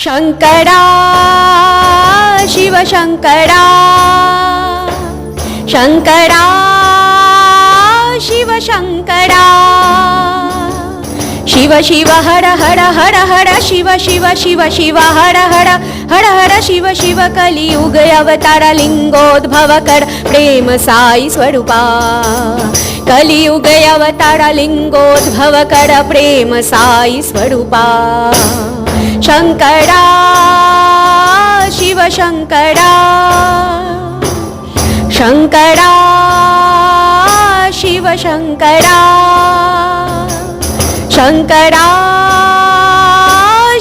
शंकरा शिव शंकरा शंकरा शिव शंकरा शिव शिव हर हर हर हर शिव शिव शिव शिव हर हर हर हर शिव शिव कलियुग अवतार लिंगोद्भव कर प्रेम साई स्वरूपा कलियुग अवतार लिंगोद्भव कर प्रेम साई स्वरूपा शंकरा शिव शंकरा शंकरा शिव शंकरा शंकरा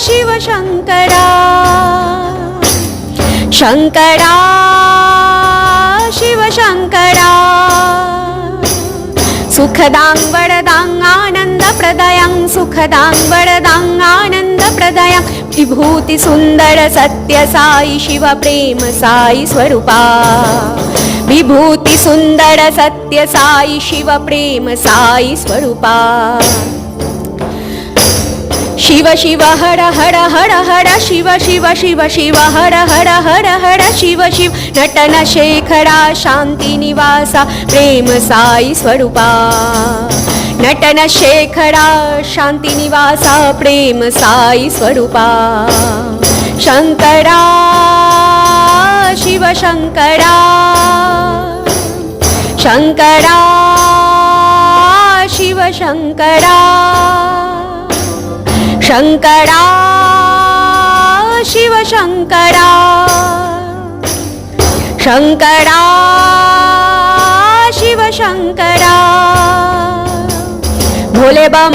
शिव शंकरा शंकरा शिव शंकरा सुखदां वरदां आनन्दप्रदायां सुखदां वरदां आनन्दप्रदायां विभूति सुंदर सत्य साई शिव प्रेम साई स्वरूपा विभूति सुंदर सत्य साई शिव प्रेम साई स्वरूपा शिव शिव हर हर हर हर शिव शिव शिव शिव हर हर हर हर शिव शिव नटन शेखरा शांति निवासा प्रेम साई स्वरूपा नटन शेखरा शांति निवासा प्रेम साई स्वरूपा शंकरा शिव शंकरा शंकरा शिव शंकरा शंकरा शिव शंकरा शंकरा शिव शंकरा भोले बम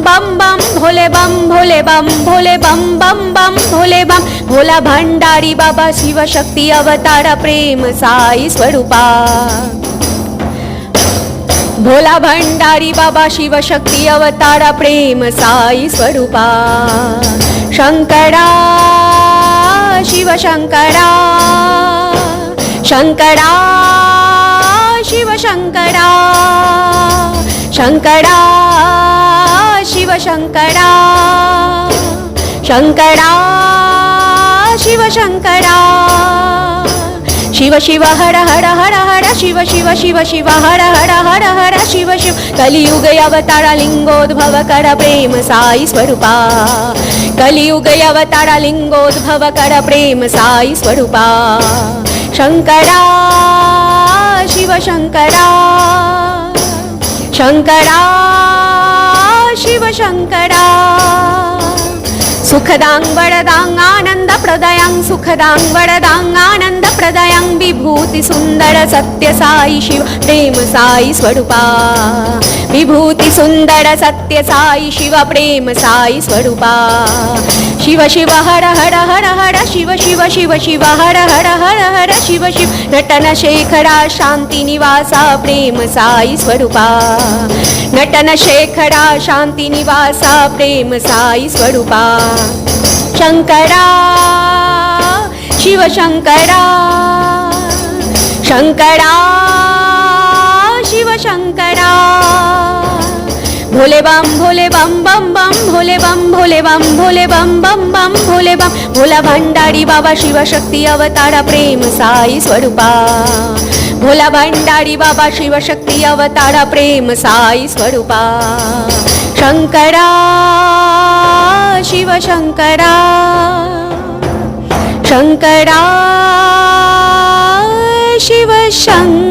बम बम भोले बम बम भोले बम भोला भंडारी बाबा शिव शक्ति अवतार प्रेम साई स्वरूपा भोला भंडारी बाबा शिव शक्ति अवतार प्रेम साई स्वरूपा शंकरा शिव शंकरा शंकरा शिव शंकरा शंकरा शिव शंकरा शंकरा शिव शंकरा शिव शिव हर हर हर हर शिव शिव शिव शिव हर हर हर हर शिव शिव कलियुग अवतार लिंगोद्भव कर प्रेम साई स्वरूपा कलियुग अवतार लिंगोद्भव कर प्रेम साई स्वरूपा शंकरा शिव शंकरा शंकरा शिव शंकरा सुखदां वरदां आनन्दप्रदायां सुखदां वरदां आनन्दप्रदायां विभूति सुंदर सत्य साई शिव प्रेम साई स्वरूपा विभूति सुंदर सत्य साई शिव प्रेम साई स्वरूपा शिव शिव हर हर हर हर शिव शिव शिव शिव हर हर हर हर शिव शिव नटन शेखरा शांति निवासा प्रेम साई स्वरूपा नटन शेखरा शांति निवासा प्रेम साई स्वरूपा शंकरा शिव शंकरा शंकरा शिव शंकरा भोले बम बम बम भोले बम बम भोले बम भोला भंडारी बाबा शिव शक्ति अवतार प्रेम साई स्वरूपा भोला भंडारी बाबा शिव शक्ति अवतार प्रेम साई स्वरूपा शंकरा शिव शंकरा शंकरा शिव शंकरा